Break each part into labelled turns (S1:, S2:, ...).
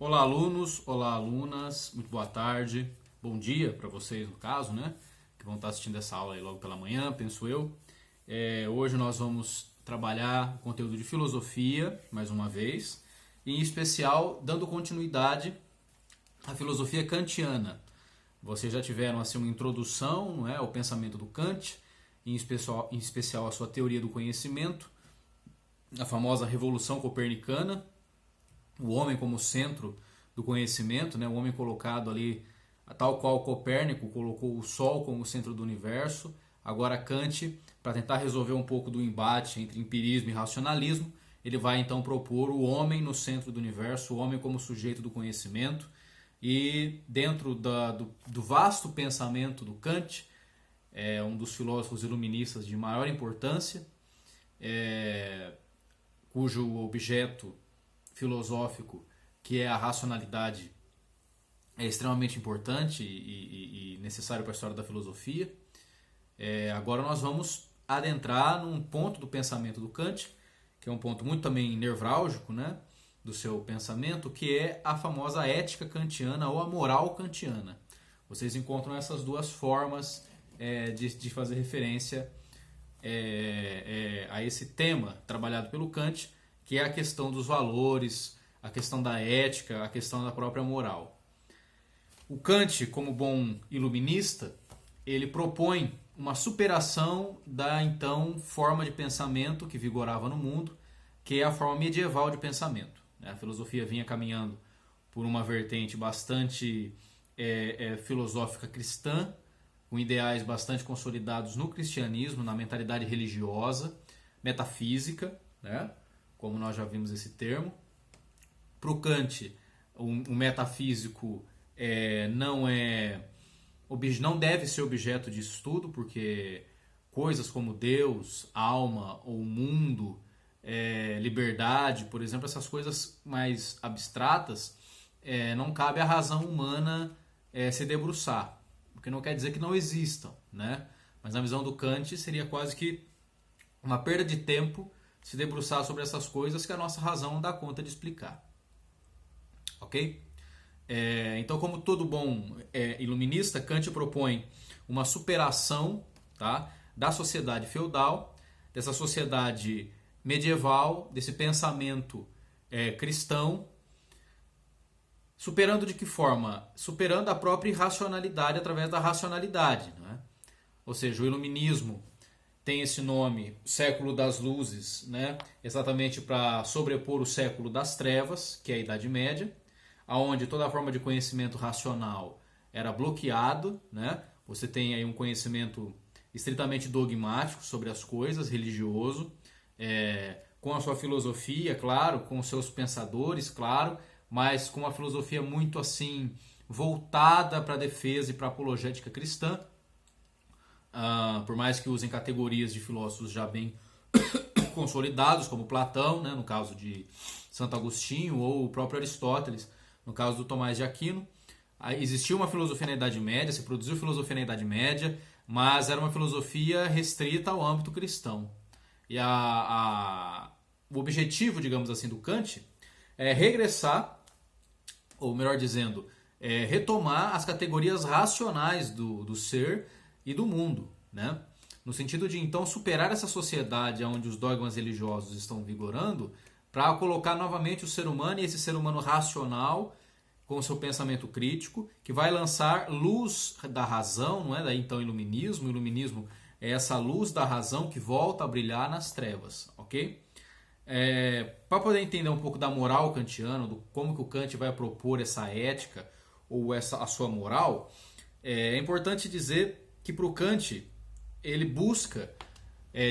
S1: Olá, alunos, olá, alunas, muito boa tarde, bom dia para vocês, no caso, né? Que vão estar assistindo essa aula aí logo pela manhã, penso eu. Hoje nós vamos trabalhar o conteúdo de filosofia, mais uma vez, e em especial dando continuidade à filosofia kantiana. Vocês já tiveram assim uma introdução, não é, ao pensamento do Kant, em especial a sua teoria do conhecimento, a famosa Revolução Copernicana, o homem como centro do conhecimento, né? O homem colocado ali, tal qual Copérnico colocou o Sol como centro do universo. Agora Kant, para tentar resolver um pouco do embate entre empirismo e racionalismo, ele vai então propor o homem no centro do universo, o homem como sujeito do conhecimento. E dentro do vasto pensamento do Kant, um dos filósofos iluministas de maior importância, cujo objeto filosófico, que é a racionalidade, é extremamente importante e necessário para a história da filosofia. Agora nós vamos adentrar num ponto do pensamento do Kant, que é um ponto muito também nevrálgico, né, do seu pensamento, que é a famosa ética kantiana ou a moral kantiana. Vocês encontram essas duas formas de fazer referência a esse tema trabalhado pelo Kant, que é a questão dos valores, a questão da ética, a questão da própria moral. O Kant, como bom iluminista, ele propõe uma superação da então forma de pensamento que vigorava no mundo, que é a forma medieval de pensamento. A filosofia vinha caminhando por uma vertente bastante filosófica cristã, com ideais bastante consolidados no cristianismo, na mentalidade religiosa, metafísica, né? Como nós já vimos esse termo. Para o Kant, o metafísico não deve ser objeto de estudo, porque coisas como Deus, alma ou mundo, liberdade, por exemplo, essas coisas mais abstratas, não cabe à razão humana se debruçar, porque não quer dizer que não existam, né? Mas na visão do Kant seria quase que uma perda de tempo se debruçar sobre essas coisas que a nossa razão não dá conta de explicar. Ok? Então, como todo bom iluminista, Kant propõe uma superação, tá, da sociedade feudal, dessa sociedade medieval, desse pensamento cristão, superando de que forma? Superando a própria irracionalidade através da racionalidade. Né? Ou seja, o iluminismo tem esse nome, século das luzes, né? Exatamente para sobrepor o século das trevas, que é a Idade Média, onde toda a forma de conhecimento racional era bloqueado, né? Você tem aí um conhecimento estritamente dogmático sobre as coisas, religioso, com a sua filosofia, claro, com os seus pensadores, claro, mas com uma filosofia muito assim voltada para a defesa e para a apologética cristã. Por mais que usem categorias de filósofos já bem consolidados, como Platão, né, no caso de Santo Agostinho, ou o próprio Aristóteles, no caso do Tomás de Aquino. Existiu uma filosofia na Idade Média, se produziu filosofia na Idade Média, mas era uma filosofia restrita ao âmbito cristão. E o objetivo, digamos assim, do Kant é regressar, ou melhor dizendo, retomar as categorias racionais do ser e do mundo, né? No sentido de então superar essa sociedade onde os dogmas religiosos estão vigorando, para colocar novamente o ser humano e esse ser humano racional com o seu pensamento crítico, que vai lançar luz da razão, não é? Daí então o iluminismo é essa luz da razão que volta a brilhar nas trevas, ok? Para poder entender um pouco da moral kantiana, do como que o Kant vai propor essa ética ou a sua moral, é importante dizer que para o Kant ele busca,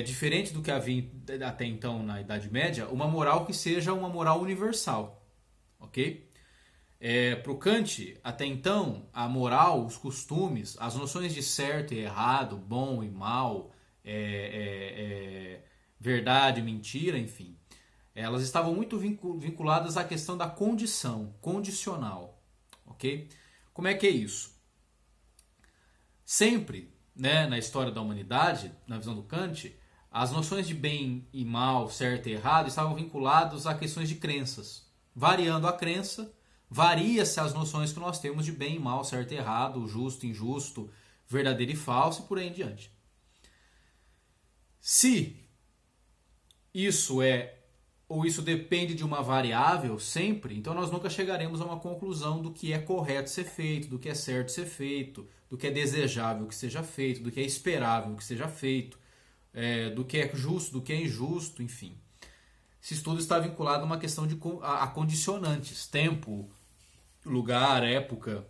S1: diferente do que havia até então na Idade Média, uma moral que seja uma moral universal, ok? Para o Kant, até então, a moral, os costumes, as noções de certo e errado, bom e mal, verdade, mentira, enfim, elas estavam muito vinculadas à questão da condição, condicional, ok? Como é que é isso? Sempre, né, na história da humanidade, na visão do Kant, as noções de bem e mal, certo e errado, estavam vinculadas a questões de crenças. Variando a crença, varia-se as noções que nós temos de bem e mal, certo e errado, justo, injusto, verdadeiro e falso, e por aí em diante. Se isso ou isso depende de uma variável sempre, então nós nunca chegaremos a uma conclusão do que é correto ser feito, do que é certo ser feito, do que é desejável que seja feito, do que é esperável que seja feito, do que é justo, do que é injusto, enfim. Esse estudo está vinculado a uma questão a condicionantes, tempo, lugar, época,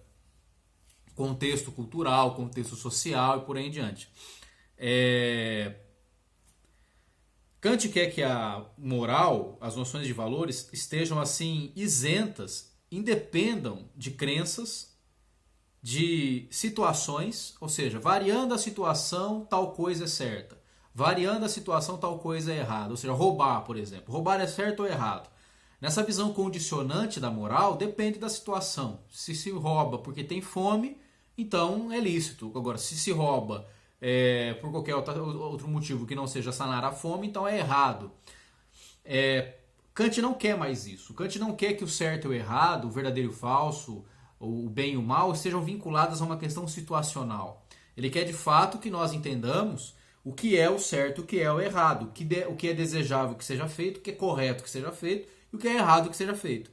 S1: contexto cultural, contexto social e por aí em diante. Kant quer que a moral, as noções de valores, estejam assim isentas, independam de crenças, de situações, ou seja, variando a situação, tal coisa é certa. Variando a situação, tal coisa é errada. Ou seja, roubar, por exemplo. Roubar é certo ou errado? Nessa visão condicionante da moral, depende da situação. Se rouba porque tem fome, então é lícito. Agora, se rouba por qualquer outro motivo que não seja sanar a fome, então é errado. Kant não quer mais isso. Kant não quer que o certo e o errado, o verdadeiro e o falso, o bem e o mal, estejam vinculados a uma questão situacional. Ele quer de fato que nós entendamos o que é o certo, o que é o errado, o que é desejável que seja feito, o que é correto que seja feito e o que é errado que seja feito.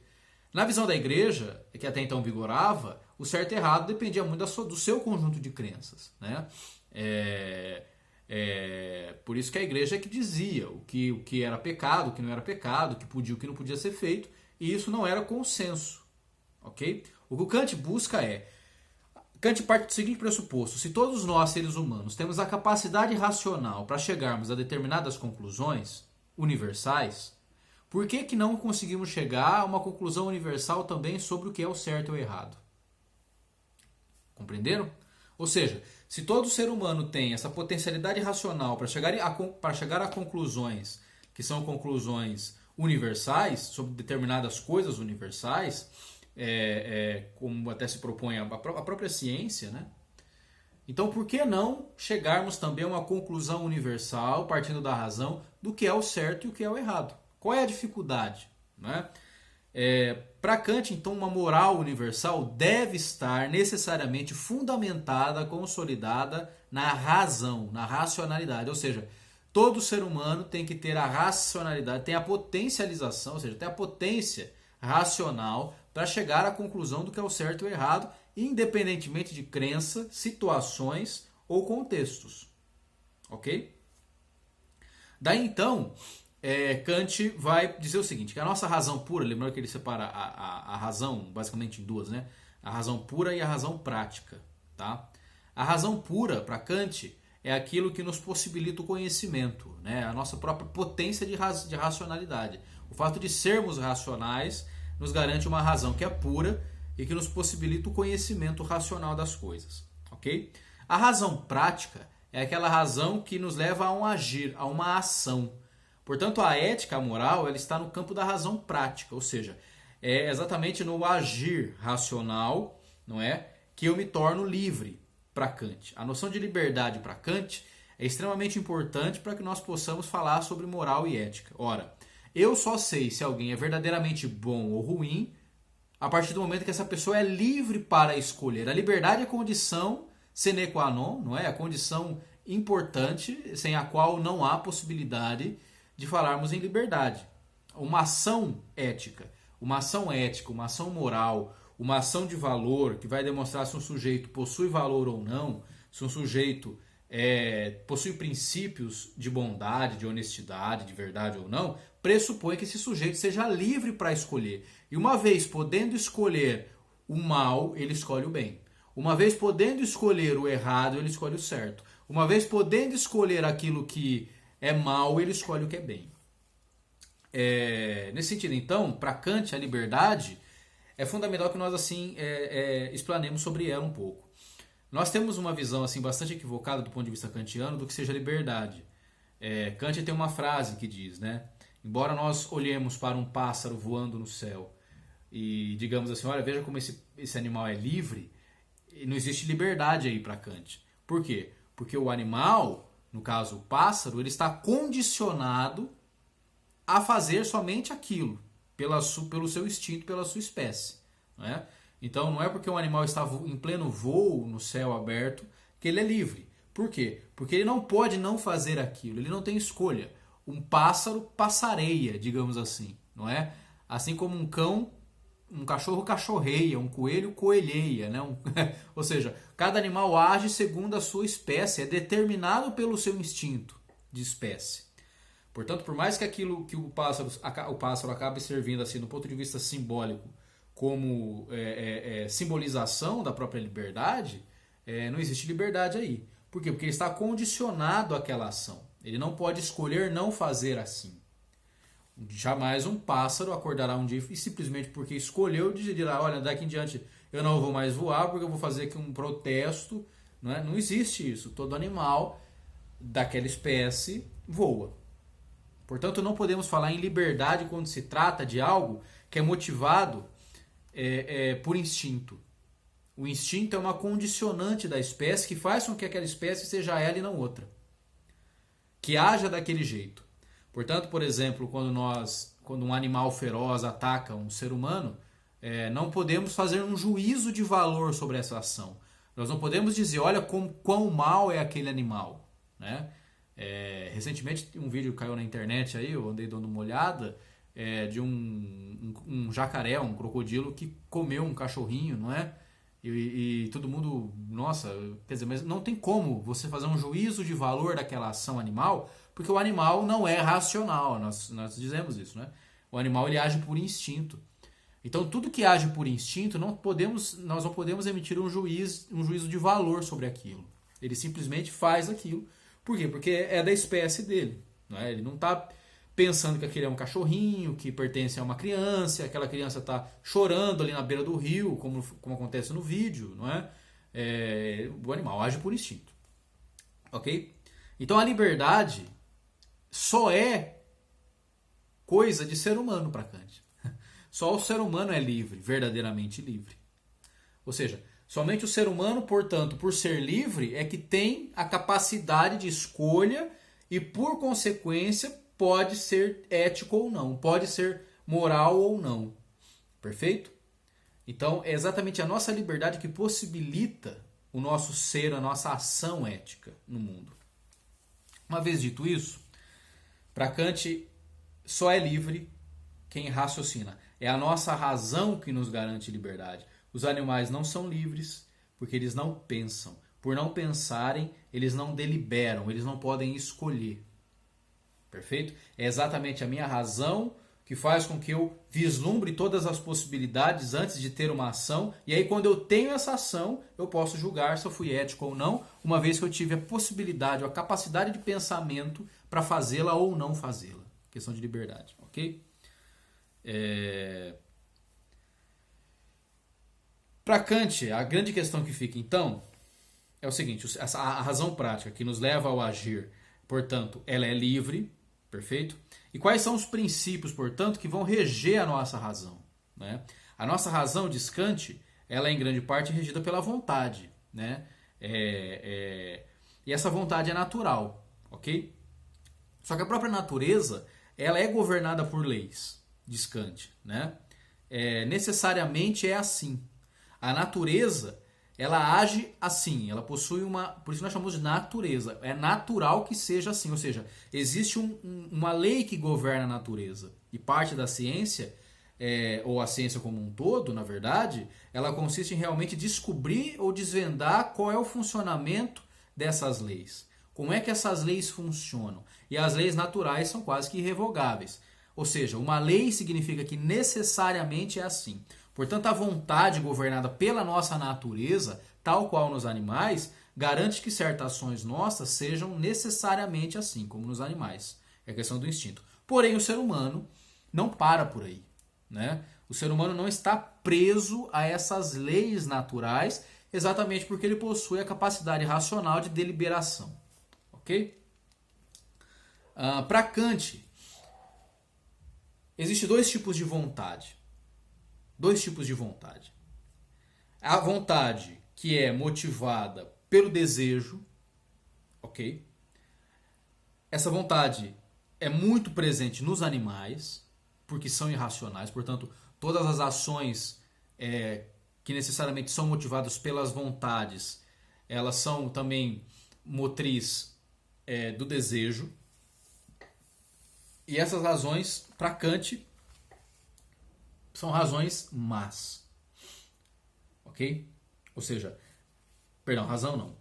S1: Na visão da igreja, que até então vigorava, o certo e errado dependia muito do seu conjunto de crenças, né? Por isso que a igreja é que dizia o que era pecado, o que não era pecado, o que podia, o que não podia ser feito, e isso não era consenso, ok? O que o Kant busca Kant parte do seguinte pressuposto: se todos nós, seres humanos, temos a capacidade racional para chegarmos a determinadas conclusões universais, por que não conseguimos chegar a uma conclusão universal também sobre o que é o certo e o errado? Compreenderam? Ou seja, se todo ser humano tem essa potencialidade racional para chegar a conclusões que são conclusões universais, sobre determinadas coisas universais, como até se propõe a própria ciência, né? Então, por que não chegarmos também a uma conclusão universal, partindo da razão, do que é o certo e o que é o errado? Qual é a dificuldade? Né? Para Kant, então, uma moral universal deve estar necessariamente fundamentada, consolidada na razão, na racionalidade. Ou seja, todo ser humano tem que ter a racionalidade, tem a potencialização, ou seja, tem a potência racional para chegar à conclusão do que é o certo e o errado, independentemente de crença, situações ou contextos. Ok? Daí então, Kant vai dizer o seguinte, que a nossa razão pura, lembrando que ele separa a razão basicamente em duas, né? A razão pura e a razão prática. Tá? A razão pura, para Kant, é aquilo que nos possibilita o conhecimento, né? A nossa própria potência de racionalidade. O fato de sermos racionais nos garante uma razão que é pura e que nos possibilita o conhecimento racional das coisas. Ok? A razão prática é aquela razão que nos leva a um agir, a uma ação. Portanto, a ética, a moral, ela está no campo da razão prática, ou seja, é exatamente no agir racional, não é, que eu me torno livre para Kant. A noção de liberdade para Kant é extremamente importante para que nós possamos falar sobre moral e ética. Ora, eu só sei se alguém é verdadeiramente bom ou ruim a partir do momento que essa pessoa é livre para escolher. A liberdade é condição sine qua non, não é? A condição importante sem a qual não há possibilidade de falarmos em liberdade. Uma ação ética, uma ação moral, uma ação de valor que vai demonstrar se um sujeito possui valor ou não, se um sujeito possui princípios de bondade, de honestidade, de verdade ou não, pressupõe que esse sujeito seja livre para escolher. E uma vez podendo escolher o mal, ele escolhe o bem. Uma vez podendo escolher o errado, ele escolhe o certo. Uma vez podendo escolher aquilo que é mal, ele escolhe o que é bem. Nesse sentido, então, para Kant, a liberdade é fundamental que nós assim explanemos sobre ela um pouco. Nós temos uma visão assim bastante equivocada do ponto de vista kantiano do que seja liberdade. Kant tem uma frase que diz, né? Embora nós olhemos para um pássaro voando no céu e digamos assim, olha, veja como esse animal é livre, não existe liberdade aí para Kant. Por quê? Porque o animal, no caso o pássaro, ele está condicionado a fazer somente aquilo, pelo seu instinto, pela sua espécie. não é? Então não é porque um animal está em pleno voo no céu aberto que ele é livre. Por quê? Porque ele não pode não fazer aquilo, ele não tem escolha. Um pássaro passareia, digamos assim, não é? Assim como um cachorro cachorreia, um coelho coelheia, né? Ou seja, cada animal age segundo a sua espécie, é determinado pelo seu instinto de espécie. Portanto, por mais que aquilo que o pássaro acabe servindo assim, do ponto de vista simbólico, como simbolização da própria liberdade, não existe liberdade aí. Por quê? Porque ele está condicionado àquela ação. Ele não pode escolher não fazer assim. Jamais um pássaro acordará um dia e simplesmente porque escolheu dirá, olha, daqui em diante eu não vou mais voar porque eu vou fazer aqui um protesto. Não é? Não existe isso. Todo animal daquela espécie voa. Portanto, não podemos falar em liberdade quando se trata de algo que é motivado por instinto. O instinto é uma condicionante da espécie que faz com que aquela espécie seja ela e não outra. Que haja daquele jeito. Portanto, por exemplo, quando um animal feroz ataca um ser humano, não podemos fazer um juízo de valor sobre essa ação. Nós não podemos dizer, olha quão mal é aquele animal. Né? Recentemente um vídeo caiu na internet, aí, eu andei dando uma olhada, de um jacaré, um crocodilo que comeu um cachorrinho, não é? E todo mundo, nossa, quer dizer, mas não tem como você fazer um juízo de valor daquela ação animal, porque o animal não é racional, nós dizemos isso, né? O animal ele age por instinto. Então tudo que age por instinto, nós não podemos emitir um juízo de valor sobre aquilo. Ele simplesmente faz aquilo. Por quê? Porque é da espécie dele. Não é? Ele não está pensando que aquele é um cachorrinho, que pertence a uma criança, aquela criança está chorando ali na beira do rio, como acontece no vídeo, não é? O animal age por instinto. Ok? Então a liberdade só é coisa de ser humano para Kant. Só o ser humano é livre, verdadeiramente livre. Ou seja, somente o ser humano, portanto, por ser livre, é que tem a capacidade de escolha e, por consequência, pode ser ético ou não, pode ser moral ou não. Perfeito? Então, é exatamente a nossa liberdade que possibilita o nosso ser, a nossa ação ética no mundo. Uma vez dito isso, para Kant, só é livre quem raciocina. É a nossa razão que nos garante liberdade. Os animais não são livres porque eles não pensam. Por não pensarem, eles não deliberam, eles não podem escolher. Perfeito? É exatamente a minha razão que faz com que eu vislumbre todas as possibilidades antes de ter uma ação. E aí, quando eu tenho essa ação, eu posso julgar se eu fui ético ou não, uma vez que eu tive a possibilidade, a capacidade de pensamento para fazê-la ou não fazê-la. Questão de liberdade, ok? Para Kant, a grande questão que fica, então, é o seguinte, a razão prática que nos leva ao agir, portanto, ela é livre, perfeito? E quais são os princípios, portanto, que vão reger a nossa razão? Né? A nossa razão, diz Kant, ela é em grande parte regida pela vontade, né? E essa vontade é natural, ok? Só que a própria natureza, ela é governada por leis, diz Kant, né? Necessariamente é assim. A natureza, ela age assim, ela possui por isso nós chamamos de natureza. É natural que seja assim, ou seja, existe uma lei que governa a natureza. E parte da ciência, ou a ciência como um todo, na verdade, ela consiste em realmente descobrir ou desvendar qual é o funcionamento dessas leis. Como é que essas leis funcionam? E as leis naturais são quase que irrevogáveis. Ou seja, uma lei significa que necessariamente é assim. Portanto, a vontade governada pela nossa natureza, tal qual nos animais, garante que certas ações nossas sejam necessariamente assim, como nos animais. É a questão do instinto. Porém, o ser humano não para por aí. Né? O ser humano não está preso a essas leis naturais, exatamente porque ele possui a capacidade racional de deliberação. Ok? Para Kant, existem dois tipos de vontade. Dois tipos de vontade. A vontade que é motivada pelo desejo, ok? Essa vontade é muito presente nos animais, porque são irracionais, portanto, todas as ações que necessariamente são motivadas pelas vontades, elas são também motriz do desejo. E essas razões, para Kant, são razões más. Ok? Ou seja, perdão, razão não.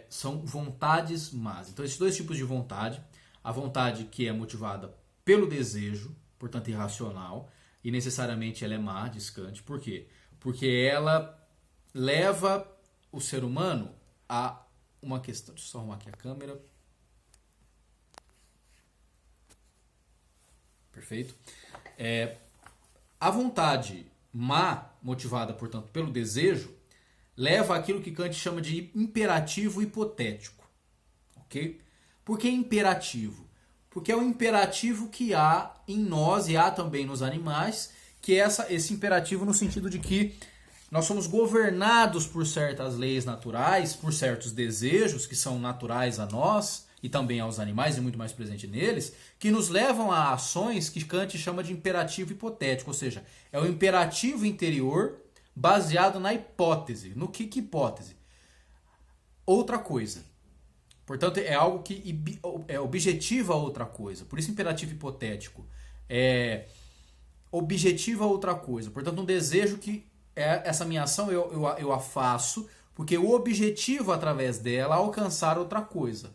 S1: São vontades más. Então, esses dois tipos de vontade. A vontade que é motivada pelo desejo, portanto irracional, e necessariamente ela é má, diz Kant. Por quê? Porque ela leva o ser humano a uma questão. Deixa eu só arrumar aqui a câmera. Perfeito? A vontade má, motivada, portanto, pelo desejo, leva àquilo que Kant chama de imperativo hipotético. Ok? Por que imperativo? Porque é o imperativo que há em nós e há também nos animais, que é esse imperativo no sentido de que nós somos governados por certas leis naturais, por certos desejos que são naturais a nós e também aos animais e muito mais presente neles, que nos levam a ações que Kant chama de imperativo hipotético, ou seja, é o imperativo interior baseado na hipótese. No que hipótese? Outra coisa. Portanto, é algo que objetiva outra coisa. Por isso, imperativo hipotético. Objetiva outra coisa. Portanto, um desejo que essa minha ação eu a faço porque o objetivo através dela é alcançar outra coisa.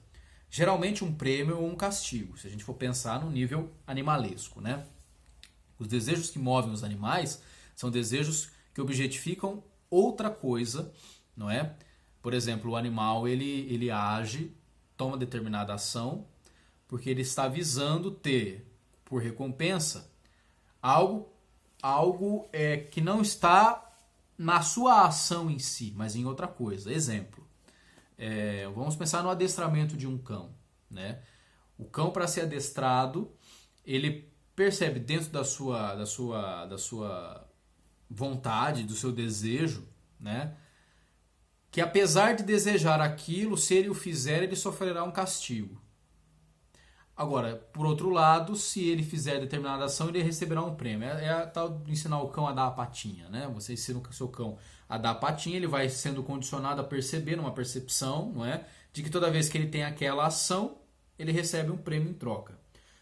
S1: Geralmente um prêmio ou um castigo, se a gente for pensar no nível animalesco, né? Os desejos que movem os animais são desejos que objetificam outra coisa, não é? Por exemplo, o animal ele age, toma determinada ação, porque ele está visando ter, por recompensa, algo que não está na sua ação em si, mas em outra coisa. Exemplo, vamos pensar no adestramento de um cão, né? O cão, para ser adestrado, ele percebe dentro da sua vontade, do seu desejo, né, que apesar de desejar aquilo, se ele o fizer, ele sofrerá um castigo. Agora, por outro lado, se ele fizer determinada ação, ele receberá um prêmio. É a tal de ensinar o cão a dar a patinha, né? Você ensina o seu cão a dar a patinha, ele vai sendo condicionado a perceber, uma percepção, não é? De que toda vez que ele tem aquela ação, ele recebe um prêmio em troca.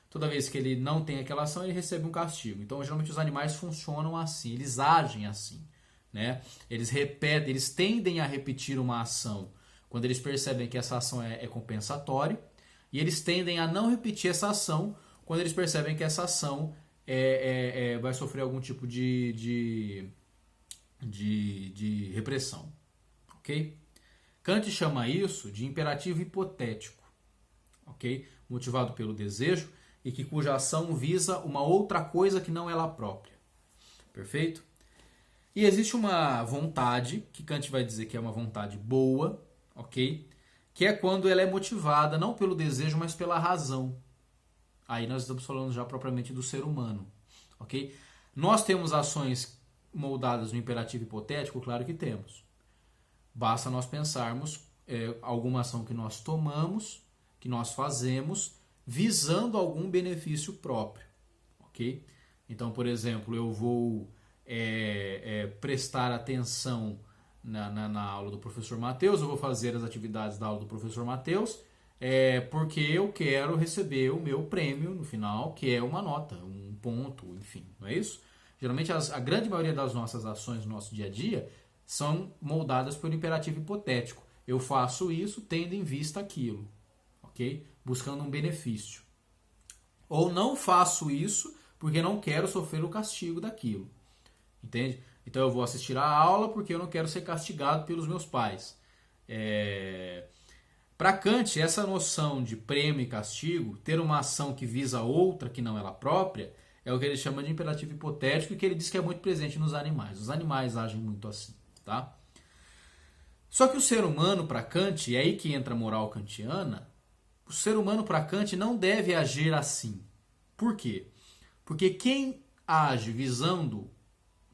S1: Toda vez que ele não tem aquela ação, ele recebe um castigo. Então, geralmente os animais funcionam assim, eles agem assim, né? Eles repetem, eles tendem a repetir uma ação quando eles percebem que essa ação é compensatória. E eles tendem a não repetir essa ação quando eles percebem que essa ação vai sofrer algum tipo de repressão. Ok? Kant chama isso de imperativo hipotético. Ok? Motivado pelo desejo e cuja ação visa uma outra coisa que não ela própria. Perfeito? E existe uma vontade, que Kant vai dizer que é uma vontade boa, ok? Que é quando ela é motivada não pelo desejo, mas pela razão. Aí nós estamos falando já propriamente do ser humano, ok? Nós temos ações moldadas no imperativo hipotético? Claro que temos. Basta nós pensarmos alguma ação que nós tomamos, que nós fazemos, visando algum benefício próprio, ok? Então, por exemplo, eu vou prestar atenção na aula do professor Matheus, eu vou fazer as atividades da aula do professor Matheus, porque eu quero receber o meu prêmio no final, que é uma nota, um ponto, enfim, não é isso? Geralmente a grande maioria das nossas ações no nosso dia a dia são moldadas pelo imperativo hipotético. Eu faço isso tendo em vista aquilo, ok? Buscando um benefício. Ou não faço isso porque não quero sofrer o castigo daquilo, entende? Então eu vou assistir a aula porque eu não quero ser castigado pelos meus pais. Para Kant, essa noção de prêmio e castigo, ter uma ação que visa outra que não ela própria, é o que ele chama de imperativo hipotético e que ele diz que é muito presente nos animais. Os animais agem muito assim, tá? Só que o ser humano, para Kant, e é aí que entra a moral kantiana, o ser humano, para Kant, não deve agir assim. Por quê? Porque quem age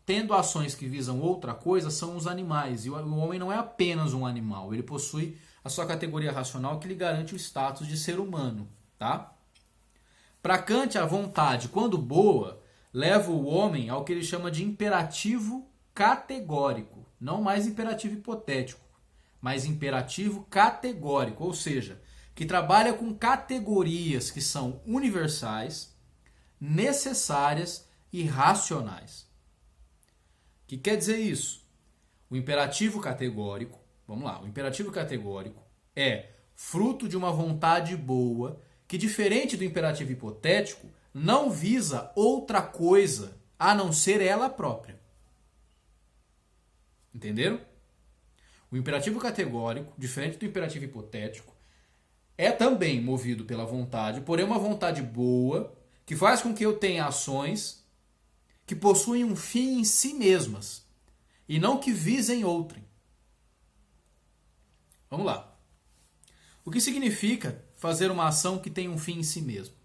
S1: tendo ações que visam outra coisa, são os animais. E o homem não é apenas um animal. Ele possui a sua categoria racional que lhe garante o status de ser humano. Tá? Para Kant, a vontade, quando boa, leva o homem ao que ele chama de imperativo categórico, não mais imperativo hipotético, mas imperativo categórico, ou seja, que trabalha com categorias que são universais, necessárias e racionais. O que quer dizer isso? O imperativo categórico, vamos lá, o imperativo categórico é fruto de uma vontade boa que, diferente do imperativo hipotético, não visa outra coisa a não ser ela própria. Entenderam? O imperativo categórico, diferente do imperativo hipotético, é também movido pela vontade, porém uma vontade boa que faz com que eu tenha ações que possuem um fim em si mesmas e não que visem outrem. Vamos lá. O que significa fazer uma ação que tem um fim em si mesmo?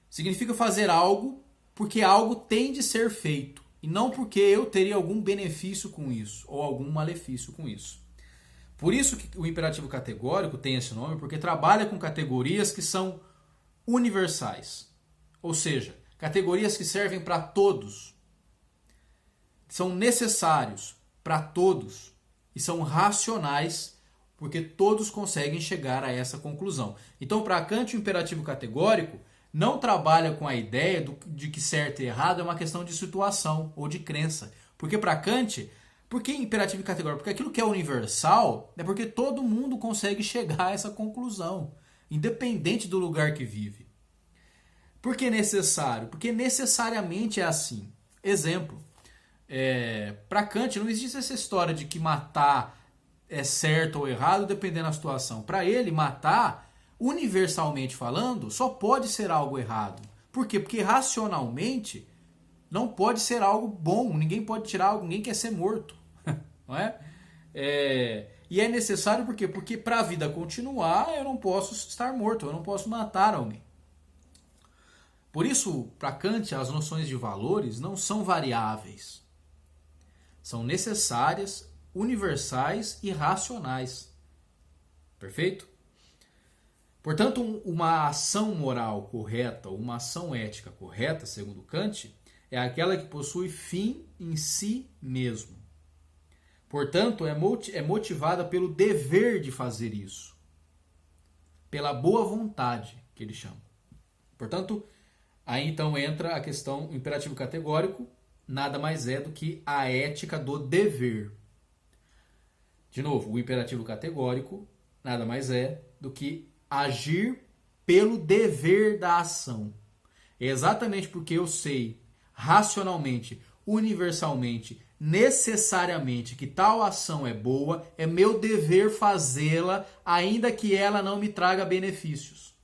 S1: Significa fazer algo porque algo tem de ser feito e não porque eu teria algum benefício com isso ou algum malefício com isso. Por isso que o imperativo categórico tem esse nome, porque trabalha com categorias que são universais. Ou seja, categorias que servem para todos, são necessários para todos e são racionais porque todos conseguem chegar a essa conclusão. Então, para Kant, o imperativo categórico não trabalha com a ideia de que certo e errado é uma questão de situação ou de crença. Porque para Kant, por que imperativo categórico? Porque aquilo que é universal é porque todo mundo consegue chegar a essa conclusão, independente do lugar que vive. Por que necessário? Porque necessariamente é assim. Exemplo, para Kant não existe essa história de que matar é certo ou errado dependendo da situação. Para ele, matar, universalmente falando, só pode ser algo errado. Por quê? Porque racionalmente não pode ser algo bom. Ninguém pode tirar algo, ninguém quer ser morto. Não é? E é necessário por quê? Porque para a vida continuar, eu não posso estar morto, eu não posso matar alguém. Por isso, para Kant, as noções de valores não são variáveis. São necessárias, universais e racionais. Perfeito? Portanto, uma ação moral correta, uma ação ética correta, segundo Kant, é aquela que possui fim em si mesmo. Portanto, é motivada pelo dever de fazer isso. Pela boa vontade, que ele chama. Portanto, aí então entra a questão, o imperativo categórico, nada mais é do que a ética do dever. De novo, o imperativo categórico nada mais é do que agir pelo dever da ação. É exatamente porque eu sei racionalmente, universalmente, necessariamente que tal ação é boa, é meu dever fazê-la, ainda que ela não me traga benefícios.